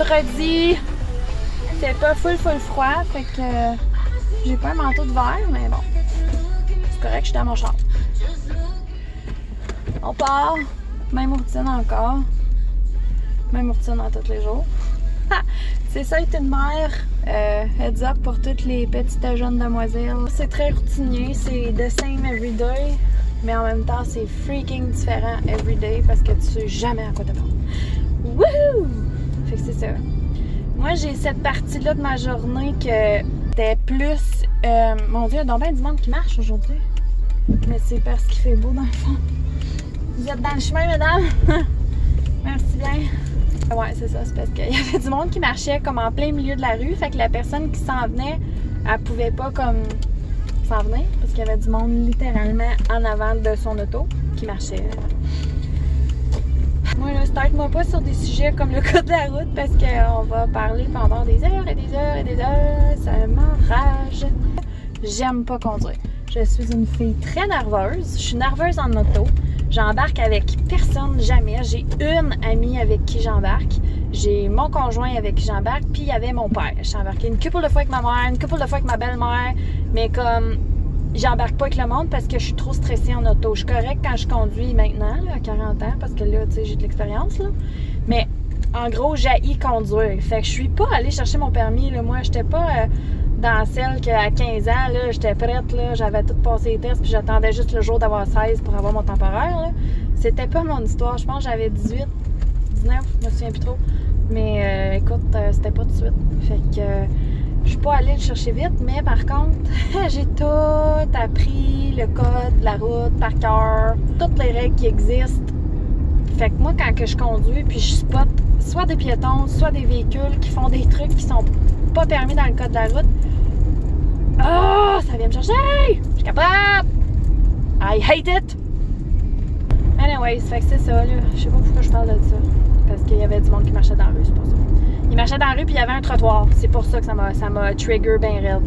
jeudi. C'est pas full froid, fait que j'ai pas un manteau de verre, mais bon. C'est correct, je suis dans mon char. On part. Même routine encore. Même routine à tous les jours. C'est ça être une mère. Heads up pour toutes les petites jeunes demoiselles. C'est très routinier, c'est the same everyday. Mais en même temps, c'est freaking différent everyday parce que tu sais jamais à quoi t'attendre. Wouhou! Fait que c'est ça. Moi, j'ai cette partie-là de ma journée que c'était plus... mon Dieu, il y a donc bien du monde qui marche aujourd'hui. Mais c'est parce qu'il fait beau dans le fond. Vous êtes dans le chemin, mesdames? Merci bien. Ouais, c'est ça. C'est parce qu'il y avait du monde qui marchait comme en plein milieu de la rue. Fait que la personne qui s'en venait, elle pouvait pas comme s'en venir. Parce qu'il y avait du monde littéralement en avant de son auto qui marchait. Moi, là, start-moi pas sur des sujets comme le code de la route parce qu'on va parler pendant des heures et des heures et des heures. Ça m'enrage. J'aime pas conduire. Je suis une fille très nerveuse. Je suis nerveuse en auto. J'embarque avec personne, jamais. J'ai une amie avec qui j'embarque. J'ai mon conjoint avec qui j'embarque. Puis il y avait mon père. J'ai embarqué une couple de fois avec ma mère, une couple de fois avec ma belle-mère. Mais comme... j'embarque pas avec le monde parce que je suis trop stressée en auto. Je suis correcte quand je conduis maintenant, là, à 40 ans, parce que là, tu sais, j'ai de l'expérience, là. Mais, en gros, j'haïs conduire. Fait que je suis pas allée chercher mon permis, là. Moi, j'étais pas dans celle qu'à 15 ans, là, j'étais prête, là. J'avais tout passé les tests, puis j'attendais juste le jour d'avoir 16 pour avoir mon temporaire, là. C'était pas mon histoire. Je pense que j'avais 18, 19, je me souviens plus trop. Mais, écoute, c'était pas tout de suite. Fait que... je suis pas allée le chercher vite, mais par contre, j'ai tout appris, le code, la route, par cœur, toutes les règles qui existent. Fait que moi, quand que je conduis, puis je spot soit des piétons, soit des véhicules qui font des trucs qui sont pas permis dans le code de la route, ça vient me chercher! Je suis capable! I hate it! Anyways, fait que c'est ça, là. Je sais pas pourquoi je parle de ça. Parce qu'il y avait du monde qui marchait dans la rue, c'est pour ça. Il marchait dans la rue puis il y avait un trottoir. C'est pour ça que ça m'a trigger bien raide.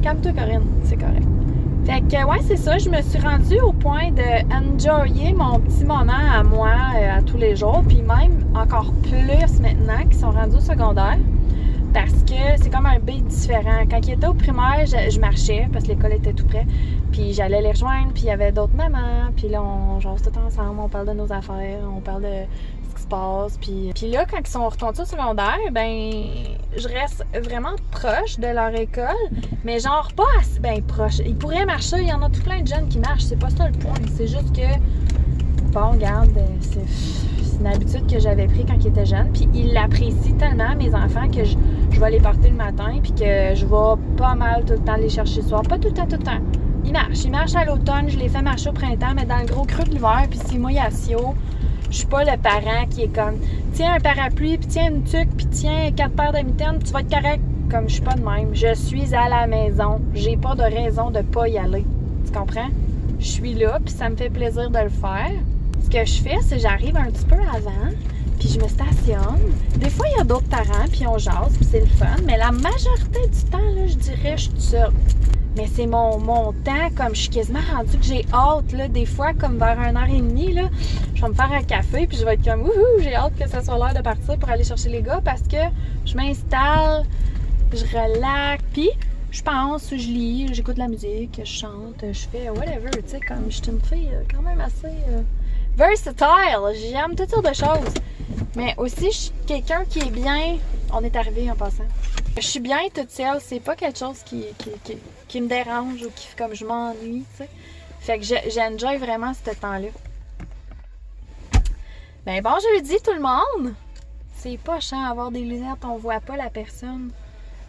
Calme-toi, Corinne, c'est correct. Fait que, ouais, c'est ça. Je me suis rendue au point de enjoyer mon petit moment à moi à tous les jours. Puis même encore plus maintenant qu'ils sont rendus au secondaire. Parce que c'est comme un beat différent. Quand ils étaient au primaire, je marchais parce que l'école était tout près. Puis j'allais les rejoindre, puis il y avait d'autres mamans. Puis là, on jase tout ensemble, on parle de nos affaires, on parle de ce qui se passe. Puis là, quand ils sont retournés au secondaire, ben je reste vraiment proche de leur école. Mais genre pas assez ben proche. Ils pourraient marcher, il y en a tout plein de jeunes qui marchent. C'est pas ça le point. C'est juste que, bon, regarde, c'est une habitude que j'avais pris quand ils étaient jeunes. Puis ils l'apprécient tellement, mes enfants, que je vais les porter le matin. Puis que je vais pas mal tout le temps les chercher le soir. Pas tout le temps. Ils marchent à l'automne. Je les fais marcher au printemps. Mais dans le gros creux de l'hiver, puis si moi, il y a Sio, je suis pas le parent qui est comme tiens un parapluie, puis tiens une tuque, puis tiens 4 paires de mitaines, tu vas être correct. Comme je suis pas de même. Je suis à la maison. J'ai pas de raison de pas y aller. Tu comprends? Je suis là, puis ça me fait plaisir de le faire. Ce que je fais, c'est que j'arrive un petit peu avant, puis je me stationne. Des fois, il y a d'autres parents, puis on jase, puis c'est le fun. Mais la majorité du temps, là, je dirais, je suis toute seule. Mais c'est mon temps, comme je suis quasiment rendue que j'ai hâte, là, des fois, comme vers 1h30, là, je vais me faire un café, puis je vais être comme, wouhou, j'ai hâte que ça soit l'heure de partir pour aller chercher les gars, parce que je m'installe, je relaxe, puis je pense, je lis, j'écoute de la musique, je chante, je fais whatever, tu sais, comme je suis une fille quand même assez versatile, j'aime toutes sortes de choses. Mais aussi, je suis quelqu'un qui est bien, on est arrivé en passant. Je suis bien toute seule, c'est pas quelque chose qui me dérange ou qui comme je m'ennuie, tu sais. Fait que j'enjoy vraiment ce temps-là. Ben bon jeudi tout le monde! C'est pas chiant avoir des lunettes, on voit pas la personne.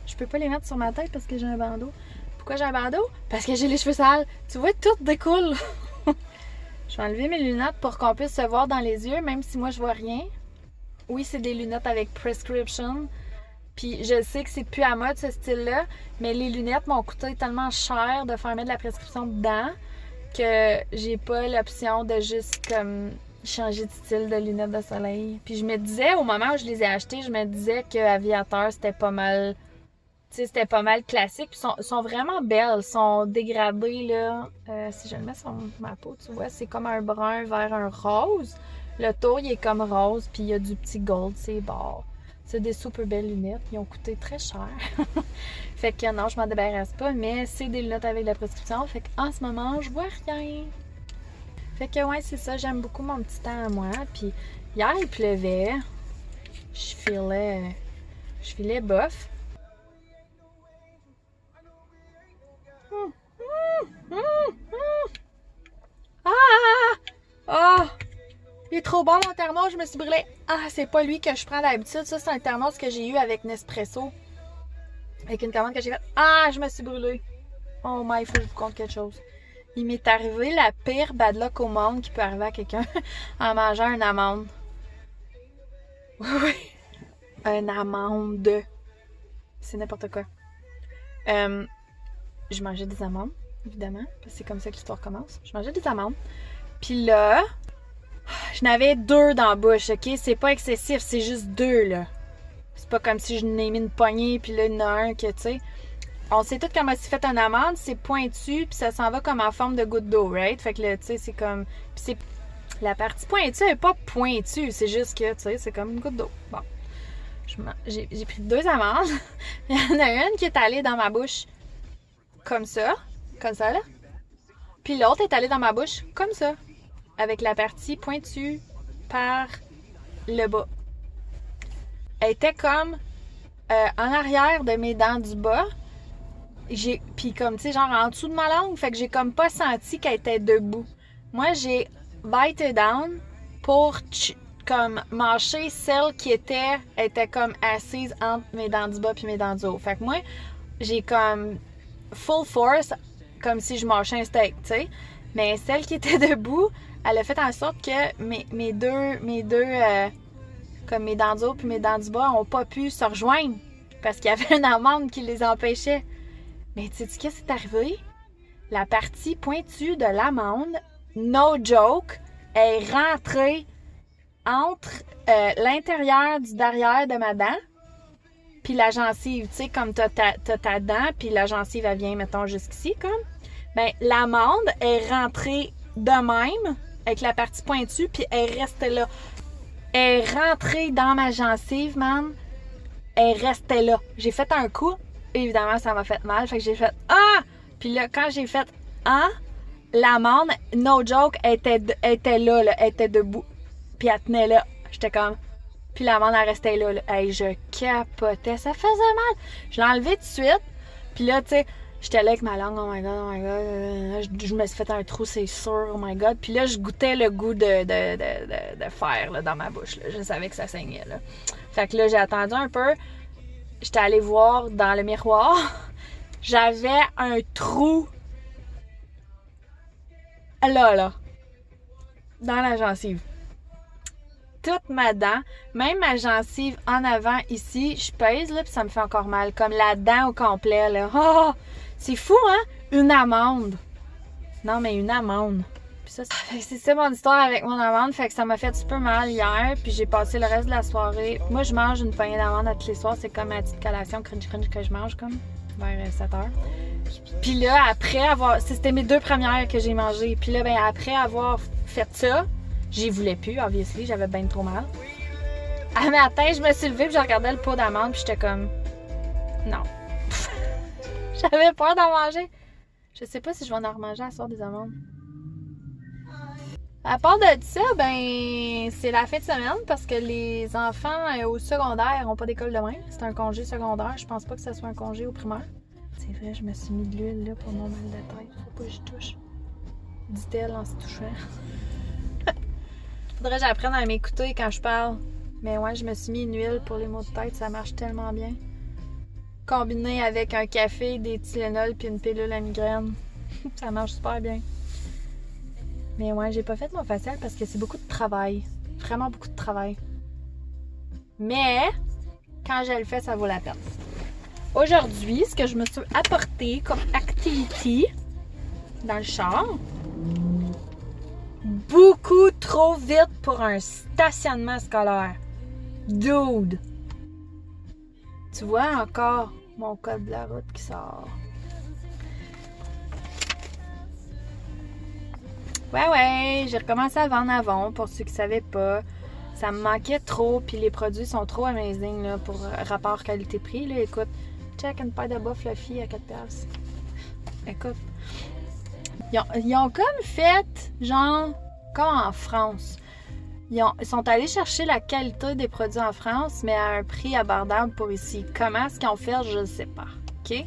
Je peux pas les mettre sur ma tête parce que j'ai un bandeau. Pourquoi j'ai un bandeau? Parce que j'ai les cheveux sales. Tu vois, tout découle. Je vais enlever mes lunettes pour qu'on puisse se voir dans les yeux, même si moi je vois rien. Oui, c'est des lunettes avec prescription. Puis je sais que c'est plus à mode ce style-là, mais les lunettes m'ont coûté tellement cher de faire mettre de la prescription dedans que j'ai pas l'option de juste comme changer de style de lunettes de soleil. Puis je me disais, au moment où je les ai achetées, je me disais qu'Aviateur, c'était pas mal... Tu sais, c'était pas mal classique. Puis sont vraiment belles. Sont dégradées, là. Si je le mets sur ma peau, tu vois, c'est comme un brun vers un rose. Le tour, il est comme rose, puis il y a du petit gold, c'est bords. C'est des super belles lunettes. Ils ont coûté très cher. Fait que non, je m'en débarrasse pas, mais c'est des lunettes avec la prescription. Fait qu'en ce moment, je vois rien. Fait que ouais, c'est ça. J'aime beaucoup mon petit temps à moi. Puis hier, il pleuvait. Je filais bof. Ah! Oh! Il est trop bon mon thermos, je me suis brûlée. Ah, c'est pas lui que je prends d'habitude. Ça, c'est un thermos que j'ai eu avec Nespresso. Avec une commande que j'ai faite. Ah, je me suis brûlée. Oh my, il faut que je vous conte quelque chose. Il m'est arrivé la pire bad luck au monde qui peut arriver à quelqu'un en mangeant une amande. Oui, une amande. C'est n'importe quoi. Je mangeais des amandes, évidemment, parce que c'est comme ça que l'histoire commence. Je mangeais des amandes. Puis là, je n'avais 2 dans la bouche, ok? C'est pas excessif, c'est juste 2, là. C'est pas comme si je n'ai mis une poignée, puis là, il y en a un que, tu sais... On sait tous comment c'est fait une amande, c'est pointu, puis ça s'en va comme en forme de goutte d'eau, right? Fait que là, tu sais, c'est comme... Puis c'est... La partie pointue, elle est pas pointue, c'est juste que, tu sais, c'est comme une goutte d'eau. Bon. J'ai pris 2 amandes. Il y en a une qui est allée dans ma bouche comme ça là. Puis l'autre est allée dans ma bouche comme ça, avec la partie pointue par le bas. Elle était comme en arrière de mes dents du bas. Puis comme, tu sais, genre en dessous de ma langue, fait que j'ai comme pas senti qu'elle était debout. Moi, j'ai bite down pour comme mâcher celle qui était comme assise entre mes dents du bas puis mes dents du haut. Fait que moi, j'ai comme full force, comme si je mâchais un steak, tu sais. Mais celle qui était debout, elle a fait en sorte que mes deux comme mes dents du haut puis mes dents du bas ont pas pu se rejoindre parce qu'il y avait une amande qui les empêchait. Mais tu sais qu'est-ce qui est arrivé? La partie pointue de l'amande, no joke, est rentrée entre l'intérieur du derrière de ma dent puis la gencive. Tu sais, comme t'as ta dent puis la gencive, elle vient, mettons, jusqu'ici, comme. Ben, l'amande est rentrée de même avec la partie pointue puis elle restait là. Elle est rentrée dans ma gencive, man. Elle restait là. J'ai fait un coup. Évidemment, ça m'a fait mal. Fait que j'ai fait « Ah! » Puis là, quand j'ai fait « Ah! » L'amande, no joke, elle était là, elle était debout. Puis elle tenait là. J'étais comme... Puis l'amande, elle restait là. Hey, je capotais. Ça faisait mal. Je l'ai enlevé tout de suite. Puis là, tu sais, j'étais là avec ma langue. Oh my God, oh my God. Je me suis fait un trou, c'est sûr. Oh my God. Puis là, je goûtais le goût de fer là, dans ma bouche. Là. Je savais que ça saignait. Là. Fait que là, j'ai attendu un peu. J'étais allée voir dans le miroir. J'avais un trou. Là. Dans la gencive. Toute ma dent, même ma gencive en avant ici, je pèse là, puis ça me fait encore mal. Comme la dent au complet, là. Oh! C'est fou, hein? Une amande. Non, mais une amande. Puis ça, c'est ça mon histoire avec mon amande. Fait que ça m'a fait super mal hier. Puis j'ai passé le reste de la soirée. Moi, je mange une poignée d'amandes à tous les soirs. C'est comme ma petite collation crunch que je mange, comme vers 7 heures. Puis là, après avoir... C'était mes 2 premières que j'ai mangées. Puis là, ben après avoir fait ça, j'y voulais plus, obviously. J'avais bien trop mal. À matin, je me suis levée puis je regardais le pot d'amandes puis j'étais comme... Non. J'avais peur d'en manger. Je sais pas si je vais en remanger à soir des amandes. À part de ça, ben c'est la fin de semaine parce que les enfants au secondaire n'ont pas d'école demain. C'est un congé secondaire. Je pense pas que ce soit un congé au primaire. C'est vrai, je me suis mis de l'huile là pour mon mal de tête. Faut pas que je touche. Dit-elle en se touchant. Faudrait que j'apprenne à m'écouter quand je parle. Mais ouais, je me suis mis une huile pour les maux de tête. Ça marche tellement bien. Combiné avec un café, des Tylenol puis une pilule à migraine. Ça marche super bien. Mais ouais, j'ai pas fait mon facial parce que c'est beaucoup de travail. Vraiment beaucoup de travail. Mais, quand je le fais, ça vaut la peine. Aujourd'hui, ce que je me suis apporté comme activity dans le char, beaucoup trop vite pour un stationnement scolaire. Dude! Tu vois encore mon code de la route qui sort. Ouais, j'ai recommencé à vendre avant, pour ceux qui ne savaient pas. Ça me manquait trop, puis les produits sont trop amazing là, pour rapport qualité-prix. Là. Écoute, check une paire de bas fluffy à 4$. Écoute, ils ont comme fait, genre, comme en France. Ils sont allés chercher la qualité des produits en France, mais à un prix abordable pour ici. Comment est-ce qu'ils ont fait, je ne sais pas. OK?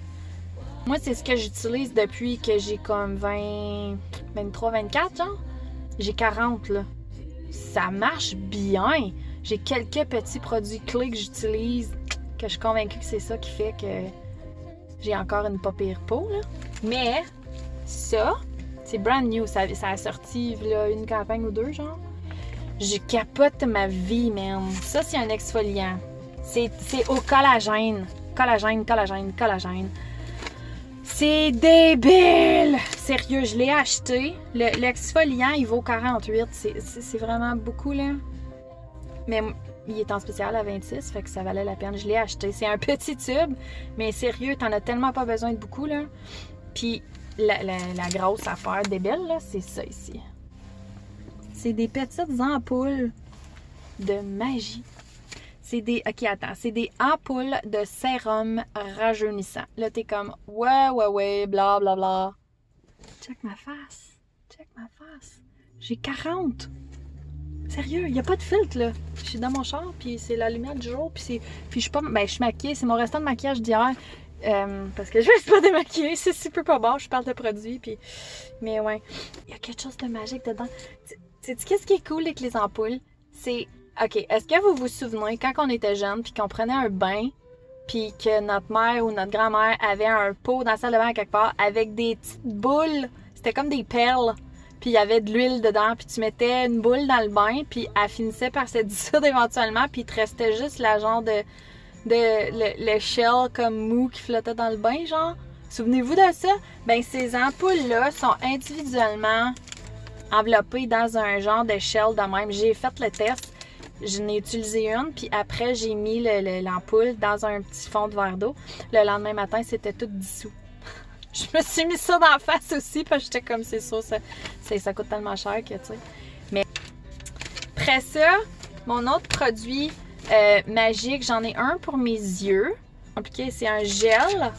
Moi, c'est ce que j'utilise depuis que j'ai comme 23, 24, genre. J'ai 40, là. Ça marche bien. J'ai quelques petits produits clés que j'utilise, que je suis convaincue que c'est ça qui fait que j'ai encore une pas pire peau, là. Mais, ça, c'est brand new. Ça a sorti, là, une campagne ou deux, genre. Je capote ma vie, man. Ça, c'est un exfoliant. C'est au collagène. Collagène. C'est débile! Sérieux, je l'ai acheté. L'exfoliant, il vaut 48. C'est vraiment beaucoup, là. Mais il est en spécial à 26, fait que ça valait la peine. Je l'ai acheté. C'est un petit tube, mais sérieux, t'en as tellement pas besoin de beaucoup, là. Puis, la grosse affaire débile, là, c'est ça ici. C'est des petites ampoules de magie. C'est des... OK, attends. C'est des ampoules de sérum rajeunissant. Là, t'es comme... Ouais, bla, bla, bla. Check ma face. J'ai 40. Sérieux, il n'y a pas de filtre, là. Je suis dans mon char, puis c'est la lumière du jour, puis je suis pas... Ben, je suis maquillée. C'est mon restant de maquillage d'hier. Parce que je ne suis pas démaquillée. C'est super pas bon. Je parle de produits, puis... Mais ouais. Il y a quelque chose de magique dedans. Sais-tu qu'est-ce qui est cool avec les ampoules? C'est... OK, est-ce que vous vous souvenez, quand on était jeunes, puis qu'on prenait un bain, puis que notre mère ou notre grand-mère avait un pot dans la salle de bain quelque part avec des petites boules, c'était comme des perles, puis il y avait de l'huile dedans, puis tu mettais une boule dans le bain, puis elle finissait par se dissoudre éventuellement, puis il te restait juste la genre le shell comme mou qui flottait dans le bain, genre. Souvenez-vous de ça? Ben ces ampoules-là sont individuellement enveloppées dans un genre de shell de même. J'ai fait le test. Je n'ai utilisé une, puis après, j'ai mis l'ampoule dans un petit fond de verre d'eau. Le lendemain matin, c'était tout dissous. Je me suis mis ça dans la face aussi, parce que j'étais comme, c'est sûr, ça coûte tellement cher que, tu sais. Mais après ça, mon autre produit magique, j'en ai un pour mes yeux. Compliqué, c'est un gel.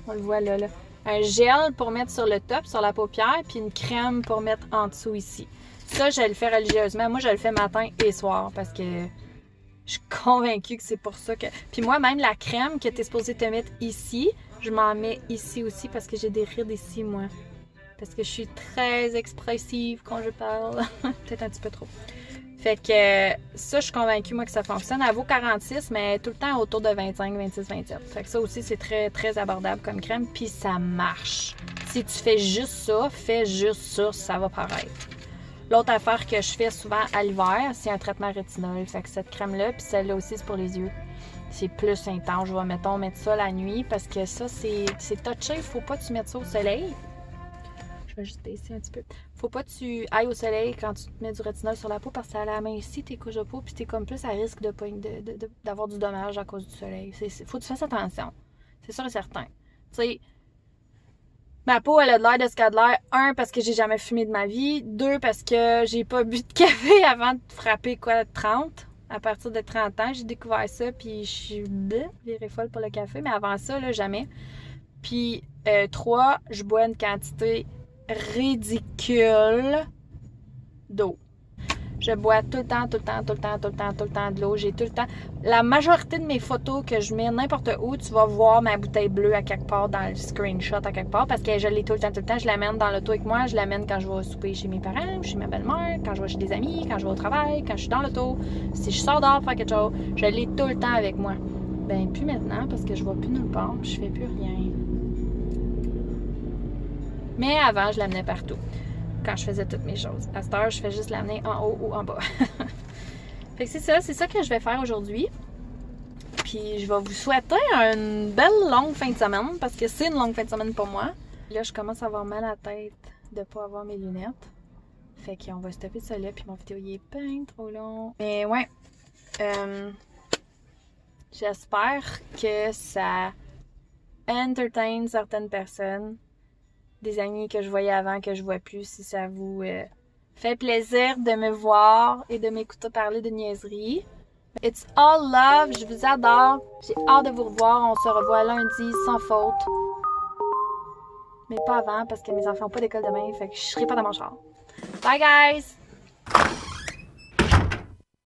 On le voit là. Un gel pour mettre sur le top, sur la paupière, puis une crème pour mettre en dessous ici. Ça, je le fais religieusement. Moi, je le fais matin et soir parce que je suis convaincue que c'est pour ça que... Puis moi, même la crème que tu es supposée te mettre ici, je m'en mets ici aussi parce que j'ai des rides ici, moi. Parce que je suis très expressive quand je parle. Peut-être un petit peu trop. Fait que ça, je suis convaincue, moi, que ça fonctionne. Elle vaut 46, mais tout le temps autour de 25, 26, 27. Fait que ça aussi, c'est très, très abordable comme crème. Puis ça marche. Si tu fais juste ça, ça va paraître. L'autre affaire que je fais souvent à l'hiver, c'est un traitement rétinol. Fait que cette crème-là, puis celle-là aussi, c'est pour les yeux. C'est plus intense. Je vais, mettons, mettre ça la nuit parce que ça, c'est touché. Faut pas que tu mettes ça au soleil. Je vais juste baisser un petit peu. Faut pas que tu ailles au soleil quand tu te mets du rétinol sur la peau parce que ça amincit tes couches de peau puis t'es comme plus à risque d'avoir du dommage à cause du soleil. Faut que tu fasses attention. C'est sûr et certain. Tu sais, ma peau, elle a de l'air de ce qu'elle a de l'air. 1, parce que j'ai jamais fumé de ma vie. 2, parce que j'ai pas bu de café avant de frapper, 30. À partir de 30 ans, j'ai découvert ça, puis je suis virée folle pour le café. Mais avant ça, là, jamais. Puis 3, je bois une quantité ridicule d'eau. Je bois tout le temps de l'eau. J'ai tout le temps... La majorité de mes photos que je mets n'importe où, tu vas voir ma bouteille bleue à quelque part dans le screenshot à quelque part parce que je l'ai tout le temps. Je l'amène dans l'auto avec moi. Je l'amène quand je vais souper chez mes parents, chez ma belle-mère, quand je vais chez des amis, quand je vais au travail, quand je suis dans l'auto. Si je sors dehors pour faire quelque chose, je l'ai tout le temps avec moi. Ben, plus maintenant parce que je vais plus nulle part. Je fais plus rien. Mais avant, je l'amenais partout. Quand je faisais toutes mes choses. À cette heure, je fais juste l'amener en haut ou en bas. Fait que c'est ça que je vais faire aujourd'hui. Puis je vais vous souhaiter une belle longue fin de semaine parce que c'est une longue fin de semaine pour moi. Là, je commence à avoir mal à la tête de pas avoir mes lunettes. Fait qu'on va stopper ça là, puis mon vidéo il est bien trop long. Mais ouais, j'espère que ça entertain certaines personnes. Des amis que je voyais avant, que je vois plus, si ça vous Fait plaisir de me voir et de m'écouter parler de niaiseries. It's all love, je vous adore. J'ai hâte de vous revoir. On se revoit lundi sans faute. Mais pas avant parce que mes enfants n'ont pas d'école demain, fait que je serai pas dans mon char. Bye guys!